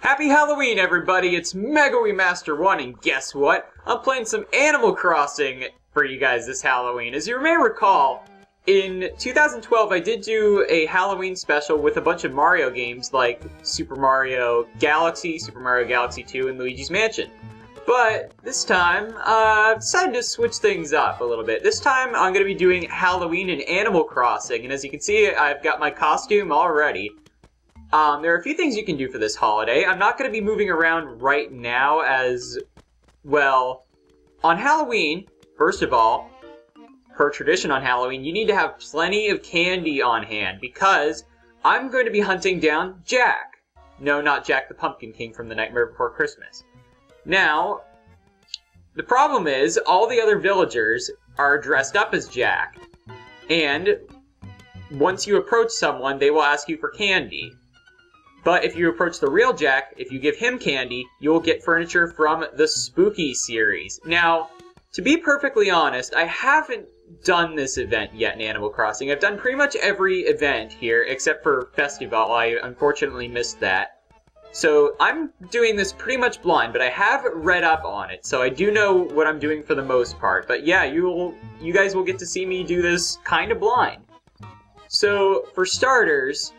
Happy Halloween, everybody! It's Megawii Master 1, and guess what? I'm playing some Animal Crossing for you guys this Halloween. As you may recall, in 2012 I did do a Halloween special with a bunch of Mario games like Super Mario Galaxy, Super Mario Galaxy 2, and Luigi's Mansion. But this time, I've decided to switch things up a little bit. This time I'm going to be doing Halloween in Animal Crossing, and as you can see, I've got my costume all ready. There are a few things you can do for this holiday. I'm not going to be moving around right now as, well, on Halloween, first of all, per tradition on Halloween, you need to have plenty of candy on hand because I'm going to be hunting down Jack. No, not Jack the Pumpkin King from The Nightmare Before Christmas. Now, the problem is all the other villagers are dressed up as Jack, and once you approach someone, they will ask you for candy. But if you approach the real Jack, if you give him candy, you will get furniture from the Spooky series. Now, to be perfectly honest, I haven't done this event yet in Animal Crossing. I've done pretty much every event here, except for Festival. I unfortunately missed that. So I'm doing this pretty much blind, but I have read up on it, so I do know what I'm doing for the most part. But yeah, you guys will get to see me do this kind of blind. So, for starters,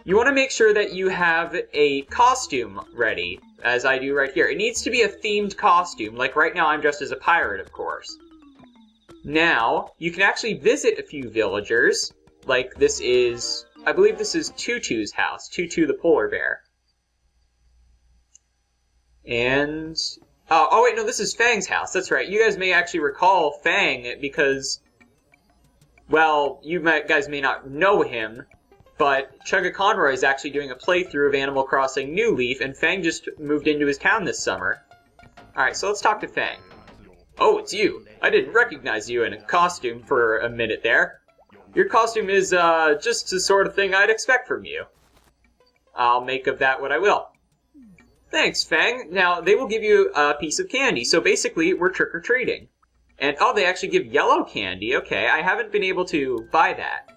you want to make sure that you have a costume ready, as I do right here. It needs to be a themed costume, like right now I'm dressed as a pirate, of course. Now, you can actually visit a few villagers, like this is, I believe this is Tutu's house, Tutu the polar bear. And, oh wait, no, this is Fang's house, that's right. You guys may actually recall Fang because, well, guys may not know him, but Chugga Conroy is actually doing a playthrough of Animal Crossing New Leaf, and Fang just moved into his town this summer. Alright, so let's talk to Fang. Oh, it's you. I didn't recognize you in a costume for a minute there. Your costume is, just the sort of thing I'd expect from you. I'll make of that what I will. Thanks, Fang. Now, they will give you a piece of candy, so basically, we're trick-or-treating. And, oh, they actually give yellow candy. Okay, I haven't been able to buy that.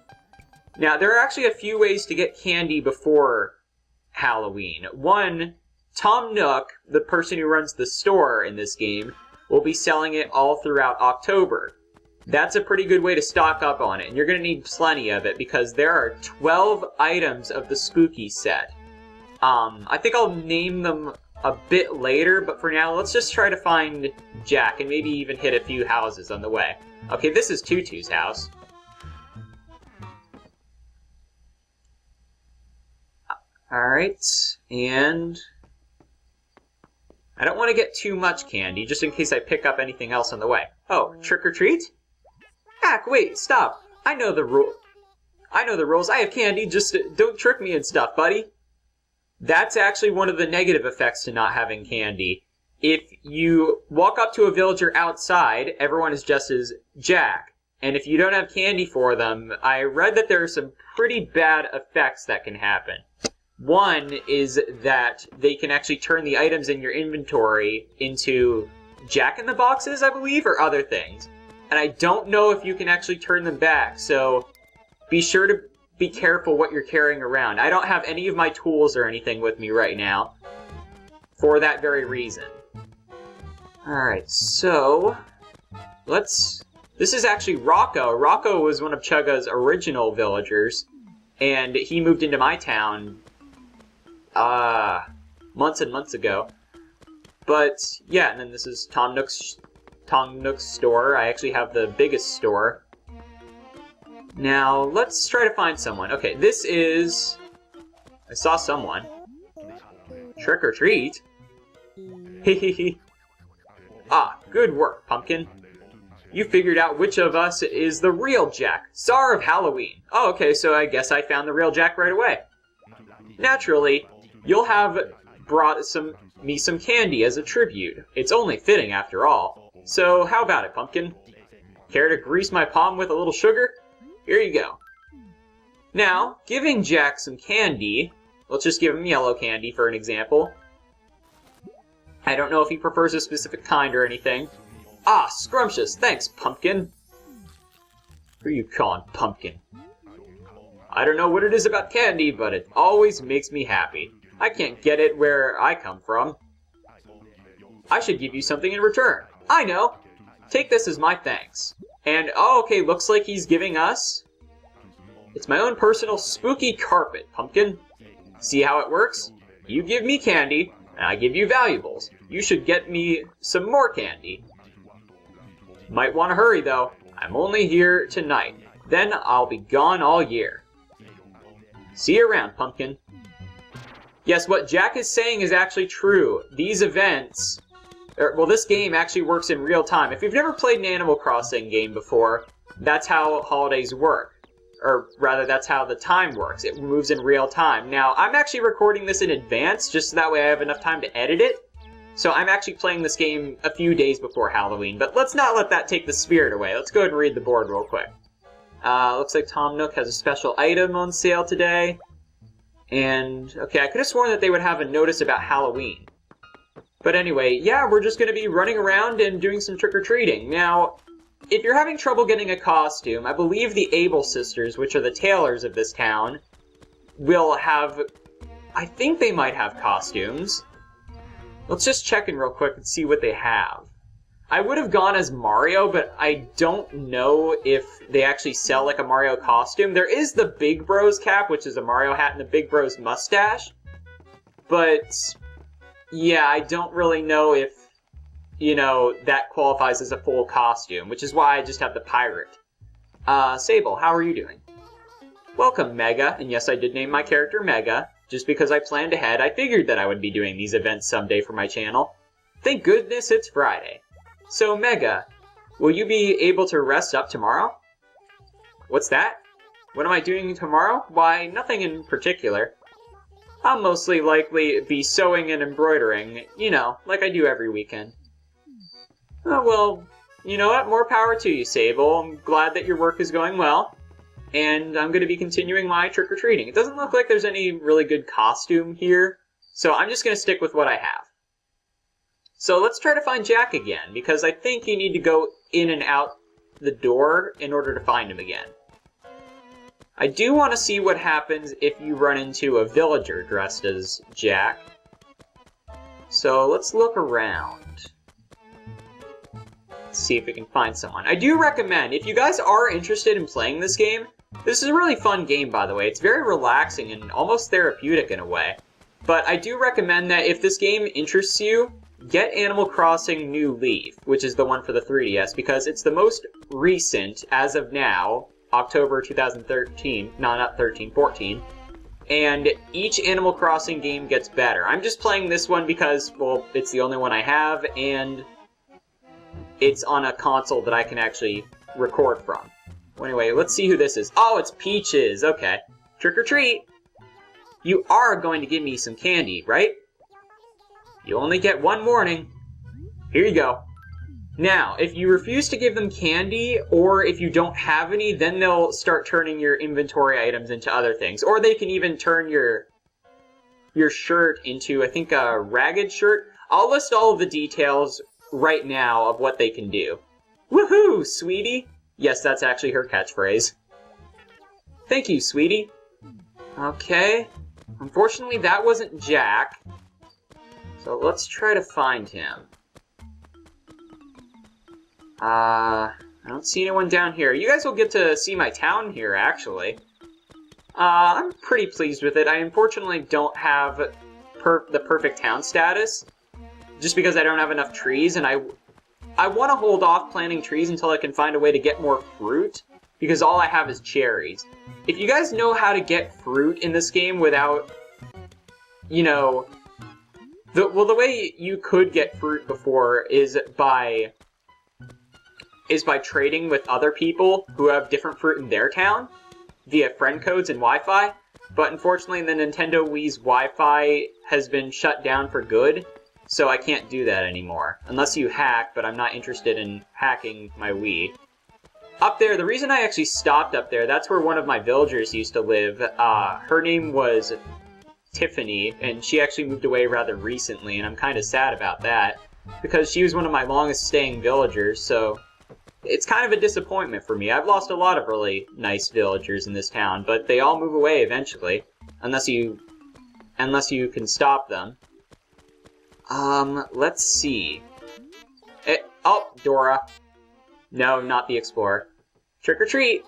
Now, there are actually a few ways to get candy before Halloween. One, Tom Nook, the person who runs the store in this game, will be selling it all throughout October. That's a pretty good way to stock up on it, and you're going to need plenty of it because there are 12 items of the Spooky set. I think I'll name them a bit later, but for now, let's just try to find Jack and maybe even hit a few houses on the way. Okay, this is Tutu's house. Alright, and I don't want to get too much candy, just in case I pick up anything else on the way. Oh, trick or treat? Heck, wait, stop. I know the rules. I have candy, just don't trick me and stuff, buddy. That's actually one of the negative effects to not having candy. If you walk up to a villager outside, everyone is just as Jack. And if you don't have candy for them, I read that there are some pretty bad effects that can happen. One is that they can actually turn the items in your inventory into Jack-in-the-Boxes, I believe, or other things. And I don't know if you can actually turn them back, so be sure to be careful what you're carrying around. I don't have any of my tools or anything with me right now, for that very reason. Alright, so this is actually Rocco. Rocco was one of Chugga's original villagers, and he moved into my town months and months ago. But, yeah, and then this is Tom Nook's store. I actually have the biggest store. Now, let's try to find someone. Okay, this is... I saw someone. Trick or treat? Hehehe. Ah, good work, Pumpkin. You figured out which of us is the real Jack, Czar of Halloween. Oh, okay, so I guess I found the real Jack right away. Naturally, you'll have brought me some candy as a tribute. It's only fitting, after all. So, how about it, Pumpkin? Care to grease my palm with a little sugar? Here you go. Now, giving Jack some candy, let's just give him yellow candy for an example. I don't know if he prefers a specific kind or anything. Ah, scrumptious, thanks, Pumpkin. Who are you calling Pumpkin? I don't know what it is about candy, but it always makes me happy. I can't get it where I come from. I should give you something in return. I know! Take this as my thanks. And, oh, okay, looks like he's giving us... It's my own personal spooky carpet, Pumpkin. See how it works? You give me candy, and I give you valuables. You should get me some more candy. Might want to hurry, though. I'm only here tonight. Then I'll be gone all year. See you around, Pumpkin. Yes, what Jack is saying is actually true. These events... well, this game actually works in real time. If you've never played an Animal Crossing game before, that's how holidays work. Or rather, that's how the time works. It moves in real time. Now, I'm actually recording this in advance, just so that way I have enough time to edit it. So I'm actually playing this game a few days before Halloween, but let's not let that take the spirit away. Let's go ahead and read the board real quick. Looks like Tom Nook has a special item on sale today. And, okay, I could have sworn that they would have a notice about Halloween. But anyway, yeah, we're just going to be running around and doing some trick-or-treating. Now, if you're having trouble getting a costume, I believe the Able sisters, which are the tailors of this town, will have... I think they might have costumes. Let's just check in real quick and see what they have. I would have gone as Mario, but I don't know if they actually sell like a Mario costume. There is the Big Bros cap, which is a Mario hat, and the Big Bros mustache. But, yeah, I don't really know if, you know, that qualifies as a full costume, which is why I just have the pirate. Sable, how are you doing? Welcome, Mega, and yes, I did name my character Mega. Just because I planned ahead, I figured that I would be doing these events someday for my channel. Thank goodness it's Friday. So, Mega, will you be able to rest up tomorrow? What's that? What am I doing tomorrow? Why, nothing in particular. I'll mostly likely be sewing and embroidering, you know, like I do every weekend. Oh, well, you know what? More power to you, Sable. I'm glad that your work is going well. And I'm going to be continuing my trick-or-treating. It doesn't look like there's any really good costume here, so I'm just going to stick with what I have. So let's try to find Jack again, because I think you need to go in and out the door in order to find him again. I do want to see what happens if you run into a villager dressed as Jack. So let's look around. Let's see if we can find someone. I do recommend, if you guys are interested in playing this game, this is a really fun game, by the way. It's very relaxing and almost therapeutic in a way. But I do recommend that if this game interests you, get Animal Crossing New Leaf, which is the one for the 3DS, because it's the most recent, as of now, October 2013, no, not 13, 14, and each Animal Crossing game gets better. I'm just playing this one because, well, it's the only one I have, and it's on a console that I can actually record from. Well, anyway, let's see who this is. Oh, it's Peaches, okay. Trick or treat! You are going to give me some candy, right? You only get one warning. Here you go. Now, if you refuse to give them candy, or if you don't have any, then they'll start turning your inventory items into other things. Or they can even turn your shirt into, I think, a ragged shirt. I'll list all of the details right now of what they can do. Woohoo, sweetie! Yes, that's actually her catchphrase. Thank you, sweetie. Okay. Unfortunately, that wasn't Jack. So let's try to find him. I don't see anyone down here. You guys will get to see my town here, actually. I'm pretty pleased with it. I unfortunately don't have the perfect town status, just because I don't have enough trees, and I want to hold off planting trees until I can find a way to get more fruit, because all I have is cherries. If you guys know how to get fruit in this game without, you know... the way you could get fruit before is by trading with other people who have different fruit in their town via friend codes and Wi-Fi. But unfortunately, the Nintendo Wii's Wi-Fi has been shut down for good, so I can't do that anymore. Unless you hack, but I'm not interested in hacking my Wii. Up there, the reason I actually stopped up there, that's where one of my villagers used to live. Her name was Tiffany, and she actually moved away rather recently, and I'm kind of sad about that, because she was one of my longest staying villagers, so it's kind of a disappointment for me. I've lost a lot of really nice villagers in this town, but they all move away eventually, unless you unless you can stop them. Let's see. Oh, Dora. No, not the Explorer. Trick or treat!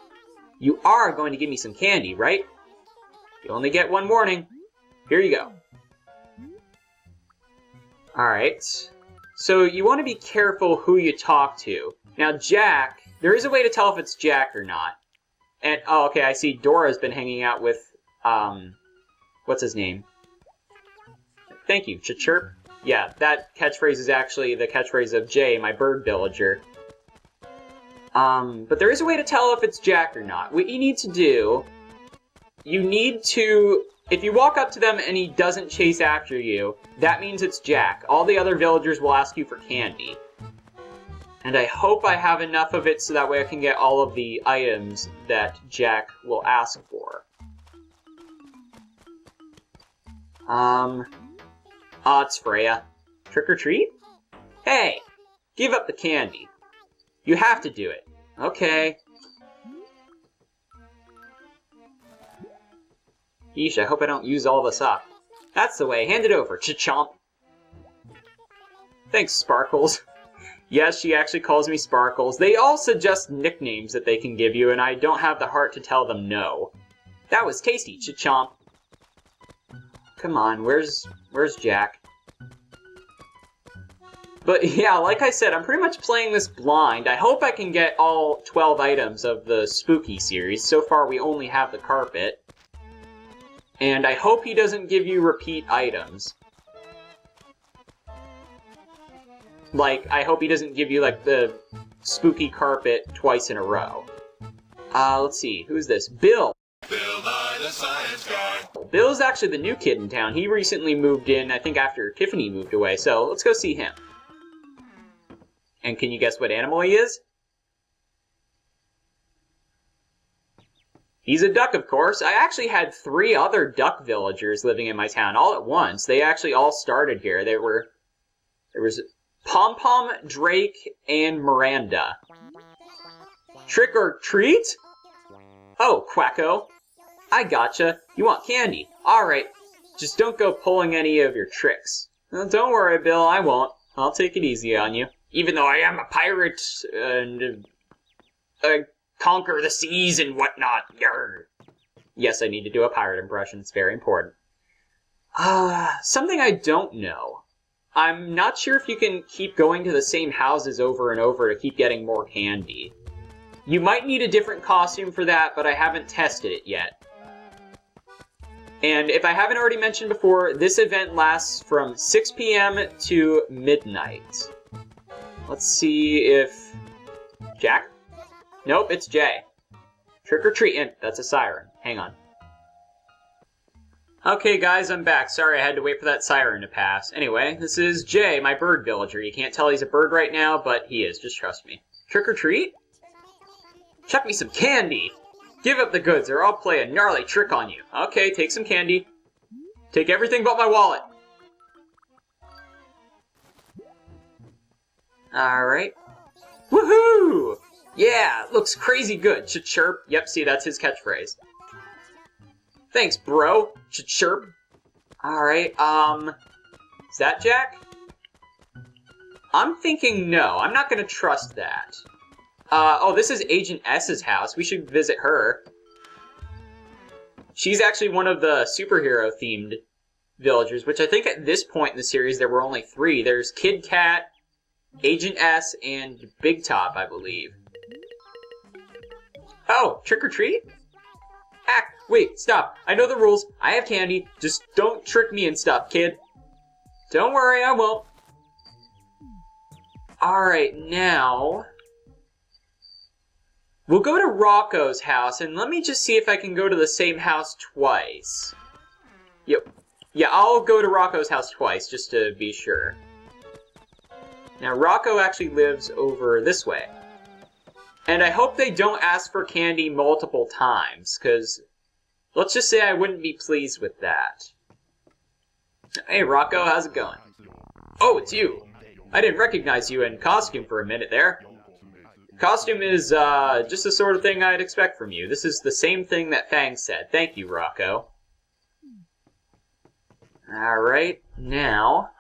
You are going to give me some candy, right? You only get one warning. Here you go. Alright. So you want to be careful who you talk to. Now, Jack, there is a way to tell if it's Jack or not. And, oh, okay, I see Dora's been hanging out with, what's his name? Thank you, Chirp. Yeah, that catchphrase is actually the catchphrase of Jay, my bird villager. But there is a way to tell if it's Jack or not. What you need to do, you need to, if you walk up to them and he doesn't chase after you, that means it's Jack. All the other villagers will ask you for candy. And I hope I have enough of it so that way I can get all of the items that Jack will ask for. It's Freya. Trick or treat? Hey! Give up the candy. You have to do it. Okay. Yeesh, I hope I don't use all this up. That's the way. Hand it over. Ch-chomp. Thanks, Sparkles. Yes, she actually calls me Sparkles. They all suggest nicknames that they can give you, and I don't have the heart to tell them no. That was tasty. Ch-chomp. Come on, where's Jack? But yeah, like I said, I'm pretty much playing this blind. I hope I can get all 12 items of the Spooky series. So far, we only have the carpet. And I hope he doesn't give you repeat items. Like, I hope he doesn't give you, like, the spooky carpet twice in a row. Let's see, who's this? Bill! Bill Nye the Science Guy! Bill's actually the new kid in town. He recently moved in, I think after Tiffany moved away, so let's go see him. And can you guess what animal he is? He's a duck, of course. I actually had 3 other duck villagers living in my town all at once. They actually all started here. There was Pom-Pom, Drake, and Miranda. Trick or treat? Oh, Quacko. I gotcha. You want candy. Alright. Just don't go pulling any of your tricks. Don't worry, Bill. I won't. I'll take it easy on you. Even though I am a pirate and conquer the seas and whatnot. Yarr. Yes, I need to do a pirate impression. It's very important. Something I don't know. I'm not sure if you can keep going to the same houses over and over to keep getting more candy. You might need a different costume for that, but I haven't tested it yet. And if I haven't already mentioned before, this event lasts from 6 p.m. to midnight. Let's see if... Jack? Nope, it's Jay. Trick or treat. That's a siren. Hang on. Okay, guys, I'm back. Sorry, I had to wait for that siren to pass. Anyway, this is Jay, my bird villager. You can't tell he's a bird right now, but he is. Just trust me. Trick or treat? Chuck me some candy! Give up the goods, or I'll play a gnarly trick on you. Okay, take some candy. Take everything but my wallet. Alright. Woohoo! Yeah, looks crazy good. Ch-chirp. Yep, see, that's his catchphrase. Thanks, bro. Ch-chirp. Alright, is that Jack? I'm thinking no. I'm not gonna trust that. Oh, this is Agent S's house. We should visit her. She's actually one of the superhero-themed villagers, which I think at this point in the series there were only 3. There's Kid Cat, Agent S, and Big Top, I believe. Oh, trick or treat? Wait, stop. I know the rules. I have candy. Just don't trick me and stuff, kid. Don't worry, I won't. Alright, now... we'll go to Rocco's house, and let me just see if I can go to the same house twice. Yep. Yeah, I'll go to Rocco's house twice, just to be sure. Now, Rocco actually lives over this way. And I hope they don't ask for candy multiple times, because let's just say I wouldn't be pleased with that. Hey, Rocco, how's it going? Oh, it's you. I didn't recognize you in costume for a minute there. Costume is, just the sort of thing I'd expect from you. This is the same thing that Fang said. Thank you, Rocco. Alright, now...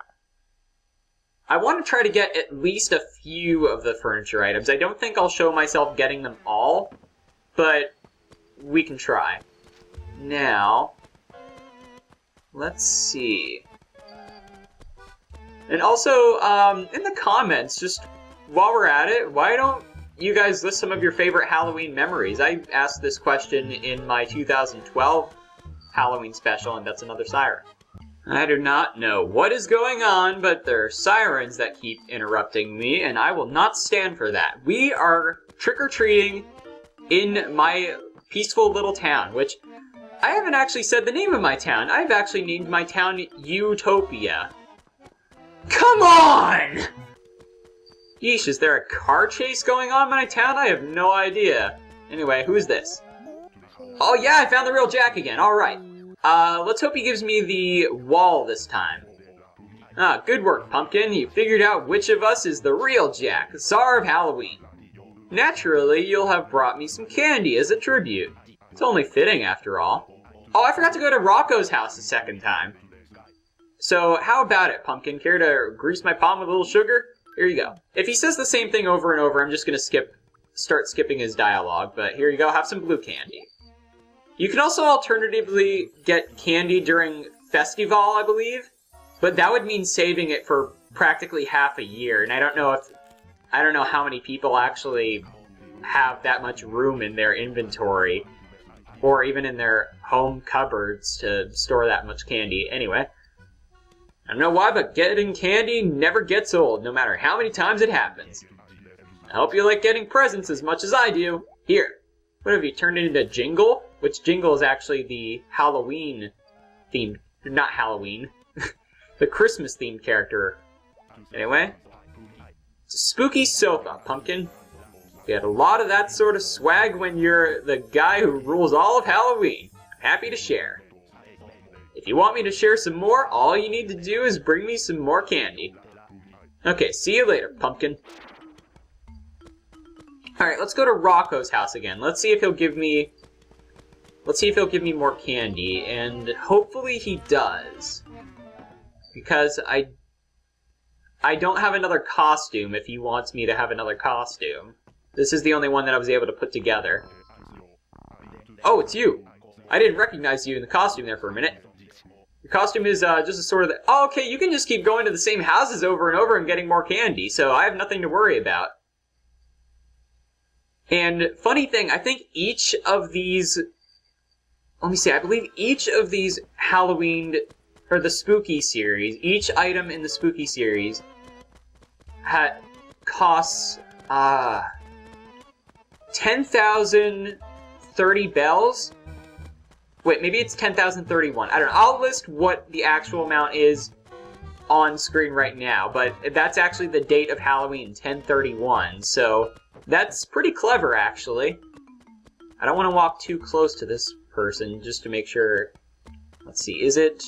I want to try to get at least a few of the furniture items. I don't think I'll show myself getting them all, but we can try. Now, let's see. And also, in the comments, just while we're at it, why don't you guys list some of your favorite Halloween memories? I asked this question in my 2012 Halloween special, and that's another siren. I do not know what is going on, but there are sirens that keep interrupting me, and I will not stand for that. We are trick-or-treating in my peaceful little town, which I haven't actually said the name of my town. I've actually named my town Utopia. Come on! Yeesh, is there a car chase going on in my town? I have no idea. Anyway, who is this? Oh yeah, I found the real Jack again, alright. Let's hope he gives me the wall this time. Ah, good work, Pumpkin. You figured out which of us is the real Jack, the Czar of Halloween. Naturally, you'll have brought me some candy as a tribute. It's only fitting, after all. Oh, I forgot to go to Rocco's house a second time. So, how about it, Pumpkin? Care to grease my palm with a little sugar? Here you go. If he says the same thing over and over, I'm just gonna start skipping his dialogue, but here you go, have some blue candy. You can also alternatively get candy during Festival, I believe, but that would mean saving it for practically half a year, and I don't know how many people actually have that much room in their inventory, or even in their home cupboards to store that much candy. Anyway, I don't know why, but getting candy never gets old, no matter how many times it happens. I hope you like getting presents as much as I do. Here, what have you turned into Jingle? Which Jingle is actually the Halloween-themed, not Halloween, the Christmas-themed character. Anyway, it's a spooky sofa, Pumpkin. You had a lot of that sort of swag when you're the guy who rules all of Halloween. I'm happy to share. If you want me to share some more, all you need to do is bring me some more candy. Okay, see you later, Pumpkin. Alright, let's go to Rocco's house again. Let's see if he'll give me more candy, and hopefully he does. Because I don't have another costume if he wants me to have another costume. This is the only one that I was able to put together. Oh, it's you! I didn't recognize you in the costume there for a minute. Your costume is just a sort of... Oh, okay, you can just keep going to the same houses over and over and getting more candy, so I have nothing to worry about. And funny thing, I think each of these... Let me see, I believe each of these Halloween... or the Spooky series, each item in the Spooky series costs 10,030 bells? Wait, maybe it's 10,031. I don't know. I'll list what the actual amount is on screen right now, but that's actually the date of Halloween, 1031, so that's pretty clever, actually. I don't want to walk too close to this person, just to make sure... Let's see, is it...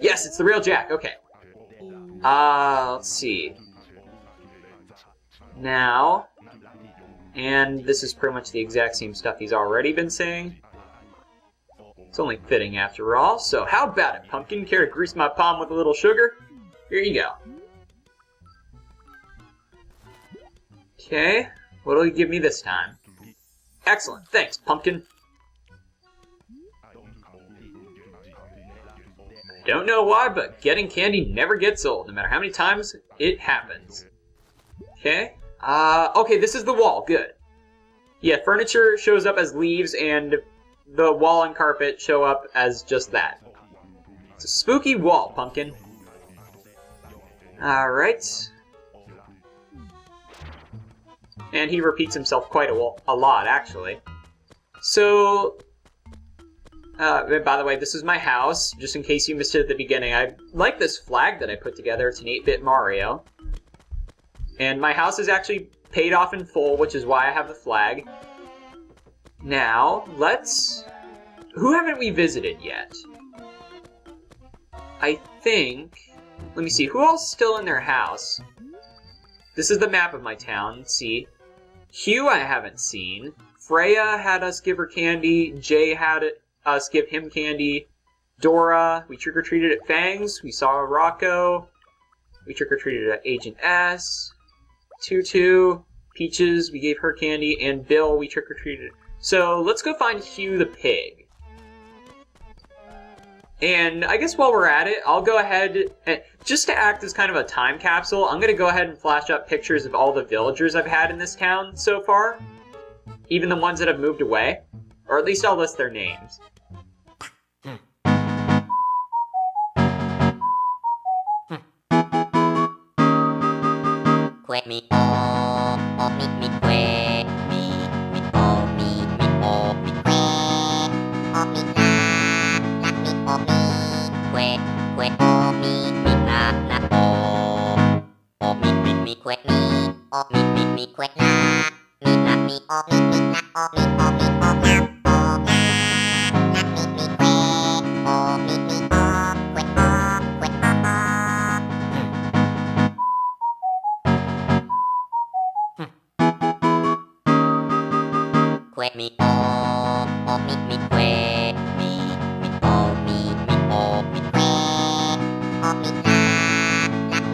Yes, it's the real Jack, okay. Let's see. Now... And this is pretty much the exact same stuff he's already been saying. It's only fitting after all, so how about it, Pumpkin? Care to grease my palm with a little sugar? Here you go. Okay, what'll you give me this time? Excellent, thanks, Pumpkin. I don't know why, but getting candy never gets old, no matter how many times it happens. Okay, okay, this is the wall, good. Yeah, furniture shows up as leaves, and the wall and carpet show up as just that. It's a spooky wall, Pumpkin. Alright. And he repeats himself quite a lot, actually. So, by the way, this is my house, just in case you missed it at the beginning. I like this flag that I put together. It's an 8-bit Mario. And my house is actually paid off in full, which is why I have the flag. Now, let's... Who haven't we visited yet? I think... Let me see, who else is still in their house? This is the map of my town, let's see. Hugh I haven't seen. Freya had us give her candy. Jay had us give him candy. Dora. We trick-or-treated at Fangs. We saw Rocco. We trick-or-treated at Agent S. Tutu. Peaches, we gave her candy. And Bill, we trick-or-treated. So let's go find Hugh the pig. And I guess while we're at it, I'll go ahead and, just to act as kind of a time capsule, I'm going to go ahead and flash up pictures of all the villagers I've had in this town so far. Even the ones that have moved away. Or at least I'll list their names. Quack me, oh, me, quack me, oh, me, oh, me, quack, oh, me, oh, me, quack, oh, me, oh, me, quack me, oh, me, quack me, oh, me, quack me, oh, me, quack me, oh, oh, me, quack, oh, me,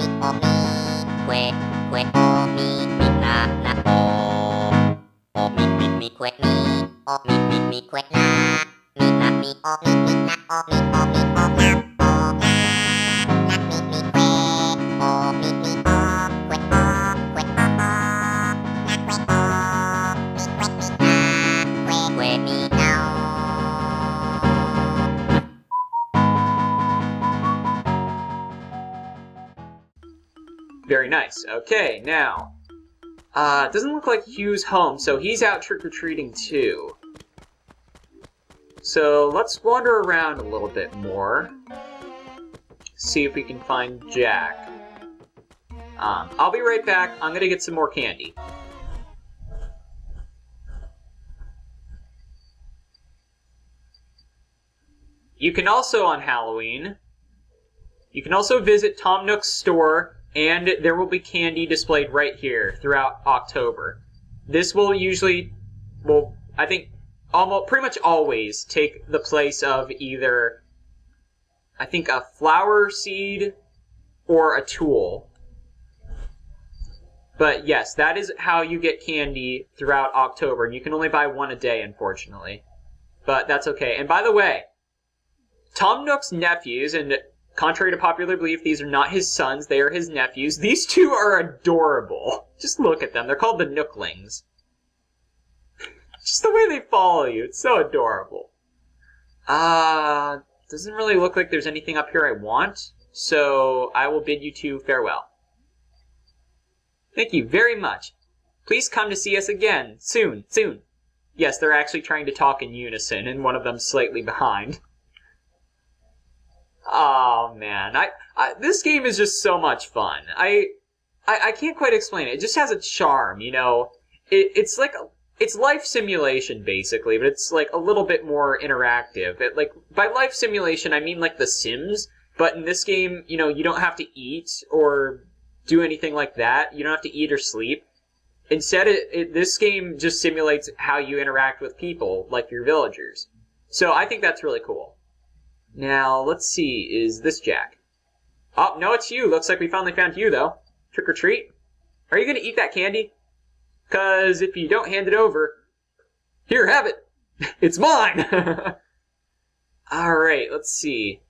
oh, me, quack, oh, me, oh, me, quack me, oh, me, quack, me, oh, Very nice. Okay, now. It doesn't look like Hugh's home, so he's out trick-or-treating too. So let's wander around a little bit more. See if we can find Jack. I'll be right back. I'm gonna get some more candy. You can also, on Halloween, you can also visit Tom Nook's store, and there will be candy displayed right here throughout October. This will usually, well, I think, almost pretty much always take the place of either, I think, a flower seed or a tool. But yes, that is how you get candy throughout October, and you can only buy one a day, unfortunately. But that's okay. And by the way, Tom Nook's nephews, and contrary to popular belief, these are not his sons, they are his nephews. These two are adorable. Just look at them. They're called the Nooklings. Just the way they follow you. It's so adorable. Doesn't really look like there's anything up here I want, so I will bid you two farewell. Thank you very much. Please come to see us again. Soon. Yes, they're actually trying to talk in unison, and one of them's slightly behind. Oh man, this game is just so much fun. I can't quite explain it. It just has a charm, you know. It's like it's life simulation basically, but it's like a little bit more interactive. Like by life simulation, I mean like The Sims, but in this game, you know, you don't have to eat or do anything like that. You don't have to eat or sleep. Instead, this game just simulates how you interact with people, like your villagers. So I think that's really cool. Now, let's see, is this Jack? Oh, no, it's you. Looks like we finally found you, though. Trick or treat? Are you going to eat that candy? Because if you don't hand it over... Here, have it! It's mine! Alright, let's see.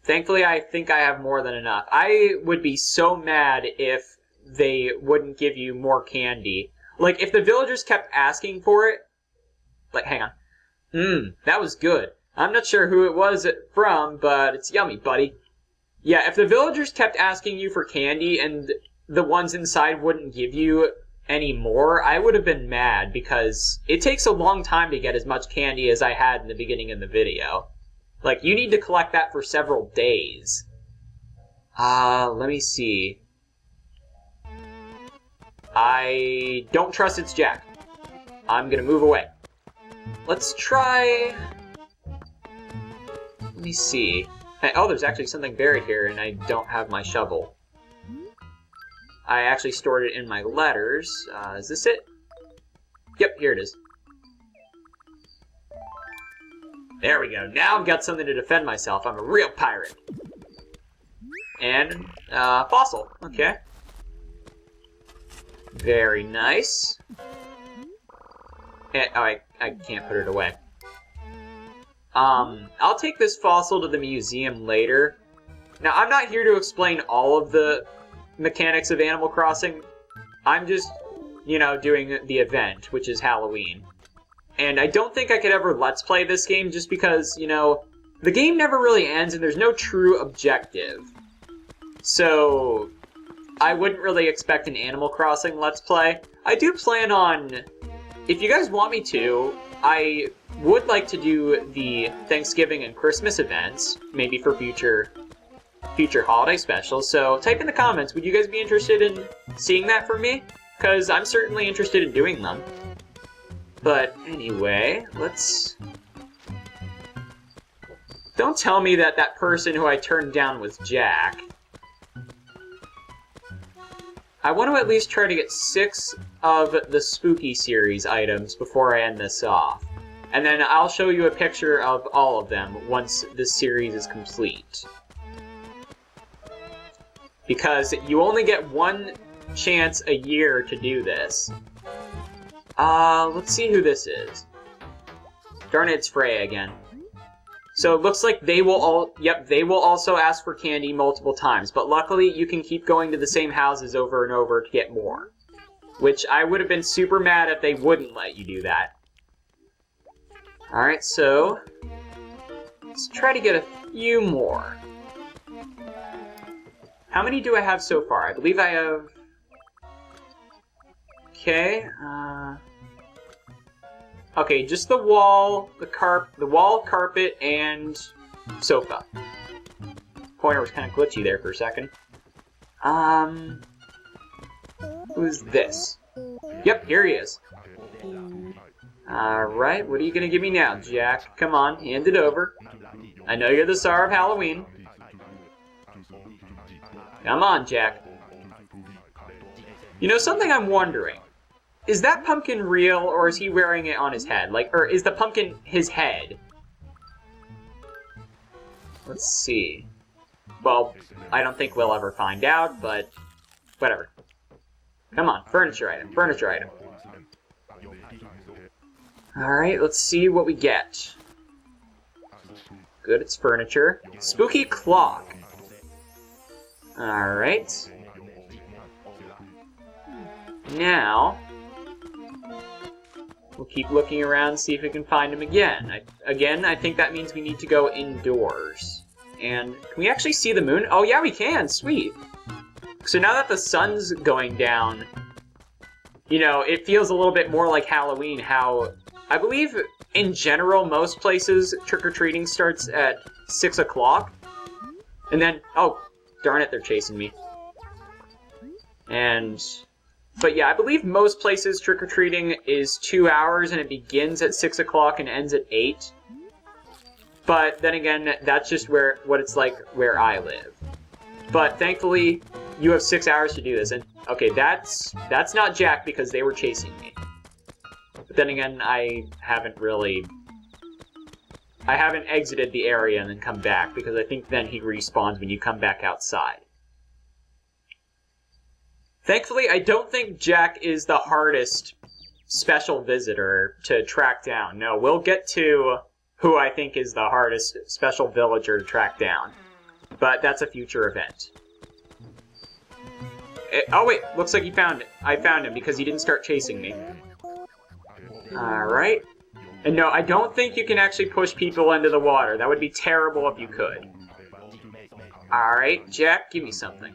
Thankfully, I think I have more than enough. I would be so mad if they wouldn't give you more candy. Like, if the villagers kept asking for it... Like, hang on. That was good. I'm not sure who it was from, but it's yummy, buddy. Yeah, if the villagers kept asking you for candy and the ones inside wouldn't give you any more, I would have been mad because it takes a long time to get as much candy as I had in the beginning of the video. Like, you need to collect that for several days. Let me see. I don't trust it's Jack. I'm gonna move away. Let's try... Let me see. Oh, there's actually something buried here, and I don't have my shovel. I actually stored it in my letters. Is this it? Yep, here it is. There we go. Now I've got something to defend myself. I'm a real pirate. And, fossil. Okay. Very nice. Oh, I can't put it away. I'll take this fossil to the museum later. Now, I'm not here to explain all of the mechanics of Animal Crossing. I'm just, you know, doing the event, which is Halloween. And I don't think I could ever Let's Play this game just because, you know, the game never really ends and there's no true objective. So, I wouldn't really expect an Animal Crossing Let's Play. I do plan on, if you guys want me to, I would like to do the Thanksgiving and Christmas events, maybe for future holiday specials. So type in the comments, would you guys be interested in seeing that from me? Because I'm certainly interested in doing them. But anyway, let's... Don't tell me that that person who I turned down was Jack. I want to at least try to get 6 of the Spooky Series items before I end this off. And then I'll show you a picture of all of them once this series is complete. Because you only get 1 chance a year to do this. Let's see who this is. Darn it, it's Freya again. So it looks like they will they will also ask for candy multiple times, but luckily you can keep going to the same houses over and over to get more. Which I would have been super mad if they wouldn't let you do that. Alright, so let's try to get a few more. How many do I have so far? I believe I have... Okay, okay, just the wall, the wall, carpet, and sofa. Pointer was kind of glitchy there for a second. Who's this? Yep, here he is. Alright, what are you gonna give me now, Jack? Come on, hand it over. I know you're the star of Halloween. Come on, Jack. You know, something I'm wondering. Is that pumpkin real, or is he wearing it on his head? Like, or is the pumpkin his head? Let's see. Well, I don't think we'll ever find out, but whatever. Come on, furniture item, furniture item. Alright, let's see what we get. Good, it's furniture. Spooky clock. Alright. Now, we'll keep looking around, see if we can find him again. I think that means we need to go indoors. And can we actually see the moon? Oh yeah, we can, sweet. So now that the sun's going down, you know, it feels a little bit more like Halloween, how I believe in general most places trick-or-treating starts at 6 o'clock. And then, oh, darn it, they're chasing me. But yeah, I believe most places trick-or-treating is 2 hours and it begins at 6 o'clock and ends at 8. But then again, that's just what it's like where I live. But thankfully, you have 6 hours to do this. And okay, that's not Jack because they were chasing me. But then again, I haven't exited the area and then come back because I think then he respawns when you come back outside. Thankfully, I don't think Jack is the hardest special visitor to track down. No, we'll get to who I think is the hardest special villager to track down. But that's a future event. Oh wait, looks like I found him because he didn't start chasing me. Alright. And no, I don't think you can actually push people into the water. That would be terrible if you could. Alright, Jack, give me something.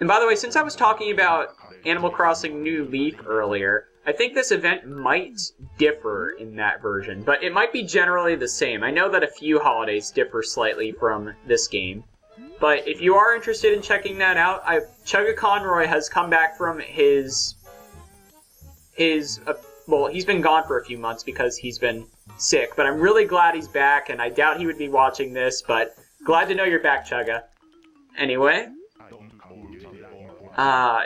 And by the way, since I was talking about Animal Crossing New Leaf earlier, I think this event might differ in that version, but it might be generally the same. I know that a few holidays differ slightly from this game. But if you are interested in checking that out, Chugga Conroy has come back from well, he's been gone for a few months because he's been sick, but I'm really glad he's back, and I doubt he would be watching this, but glad to know you're back, Chugga. Anyway,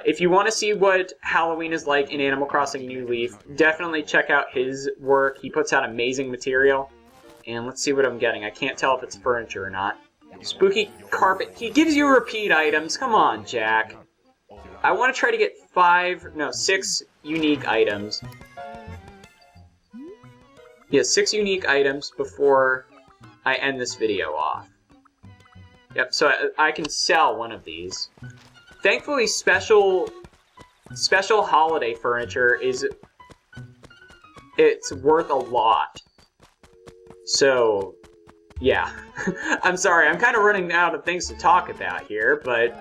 if you want to see what Halloween is like in Animal Crossing New Leaf, definitely check out his work. He puts out amazing material. And let's see what I'm getting. I can't tell if it's furniture or not. Spooky carpet. He gives you repeat items. Come on, Jack. I want to try to get 6 unique items. Yeah, 6 unique items before I end this video off. Yep, so I can sell one of these. Thankfully, special holiday furniture it's worth a lot. So, yeah. I'm sorry, I'm kind of running out of things to talk about here, but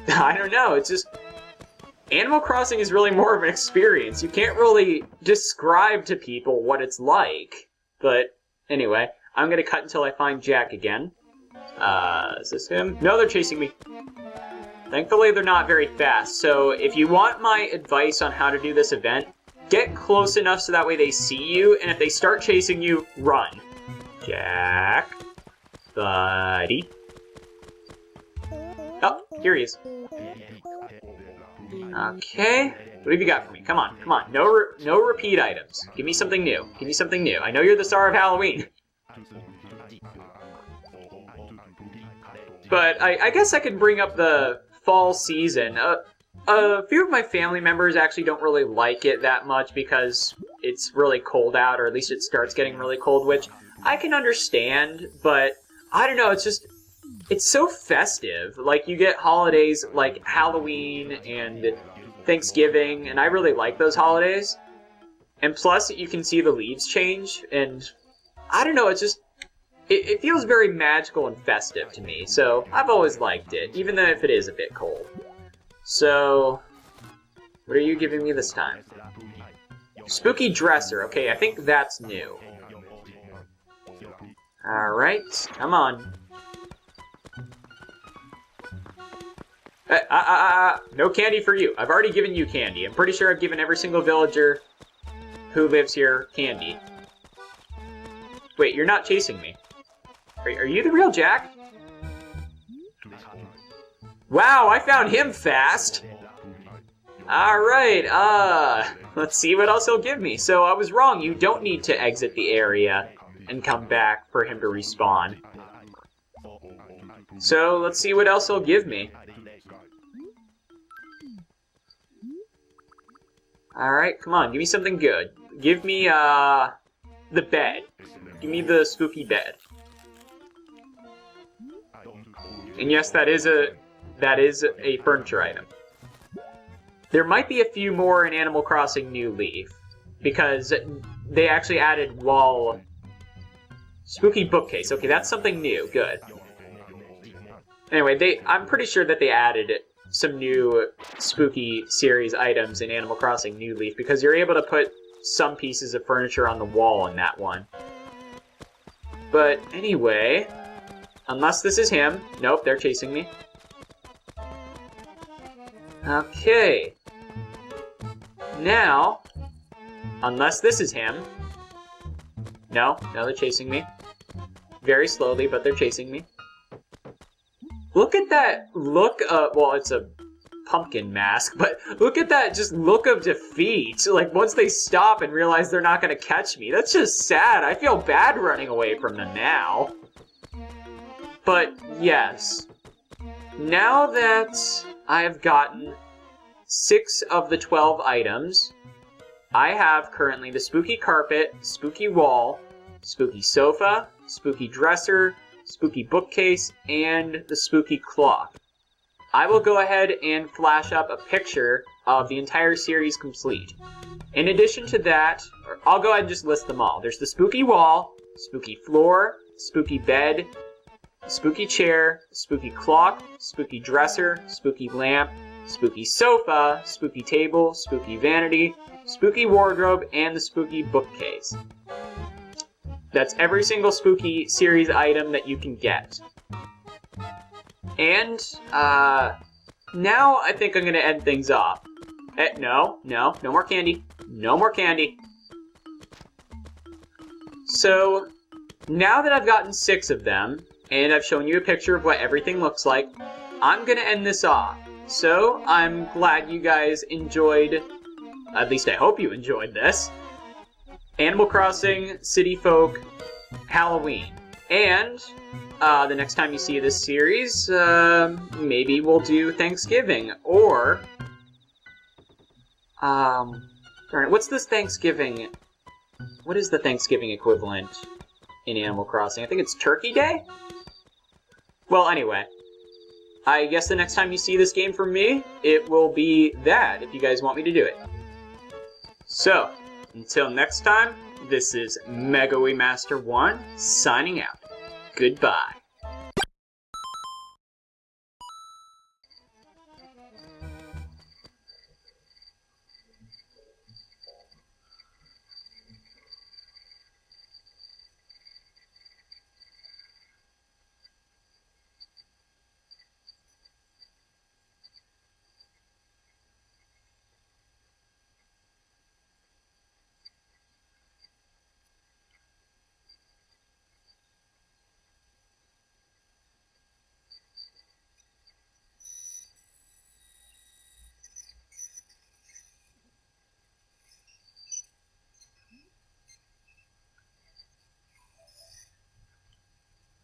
I don't know, it's just Animal Crossing is really more of an experience. You can't really describe to people what it's like. But anyway, I'm gonna cut until I find Jack again. Is this him? No, they're chasing me. Thankfully, they're not very fast, so if you want my advice on how to do this event, get close enough so that way they see you, and if they start chasing you, run. Jack. Buddy. Oh, here he is. Okay. What have you got for me? Come on, come on. No repeat items. Give me something new. Give me something new. I know you're the star of Halloween. But I guess I could bring up the fall season. A few of my family members actually don't really like it that much because it's really cold out, or at least it starts getting really cold, which I can understand, but I don't know, it's so festive. Like, you get holidays like Halloween and Thanksgiving, and I really like those holidays. And plus, you can see the leaves change, and I don't know, it feels very magical and festive to me, so I've always liked it, even though if it is a bit cold. So, what are you giving me this time? Spooky dresser. Okay, I think that's new. Alright, come on. No candy for you. I've already given you candy. I'm pretty sure I've given every single villager who lives here candy. Wait, you're not chasing me. Are you the real Jack? Wow, I found him fast! Alright, let's see what else he'll give me. So I was wrong, you don't need to exit the area and come back for him to respawn. So let's see what else he'll give me. Alright, come on, give me something good. Give me, the bed. Give me the spooky bed. And yes, that is a furniture item. There might be a few more in Animal Crossing New Leaf, because they actually added wall... Spooky bookcase. Okay, that's something new. Good. Anyway, I'm pretty sure that they added some new spooky series items in Animal Crossing New Leaf, because you're able to put some pieces of furniture on the wall in that one. But anyway, unless this is him. Nope, they're chasing me. Okay. Now, unless this is him. No, they're chasing me. Very slowly, but they're chasing me. Look at that look of, well, it's a pumpkin mask, but look at that just look of defeat. Like, once they stop and realize they're not gonna catch me. That's just sad. I feel bad running away from them now. But, yes. Now that I've gotten 6 of the 12 items, I have currently the spooky carpet, spooky wall, spooky sofa, spooky dresser, spooky bookcase, and the spooky clock. I will go ahead and flash up a picture of the entire series complete. In addition to that, I'll go ahead and just list them all. There's the spooky wall, spooky floor, spooky bed, spooky chair, spooky clock, spooky dresser, spooky lamp, spooky sofa, spooky table, spooky vanity, spooky wardrobe, and the spooky bookcase. That's every single spooky series item that you can get. And, now I think I'm gonna end things off. No more candy. No more candy. So, now that I've gotten 6 of them, and I've shown you a picture of what everything looks like, I'm gonna end this off. So, I'm glad you guys enjoyed, at least I hope you enjoyed this. Animal Crossing, City Folk, Halloween. And the next time you see this series, maybe we'll do Thanksgiving. Or, darn it, what's this Thanksgiving? What is the Thanksgiving equivalent in Animal Crossing? I think it's Turkey Day? Well, anyway, I guess the next time you see this game from me, it will be that, if you guys want me to do it. So, until next time, this is Megoey Master 1 signing out. Goodbye.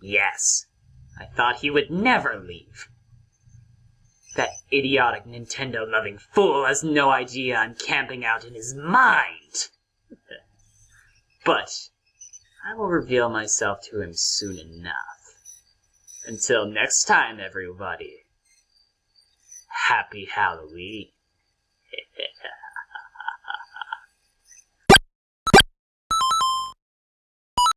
Yes, I thought he would never leave. That idiotic Nintendo-loving fool has no idea I'm camping out in his mind. But I will reveal myself to him soon enough. Until next time, everybody. Happy Halloween.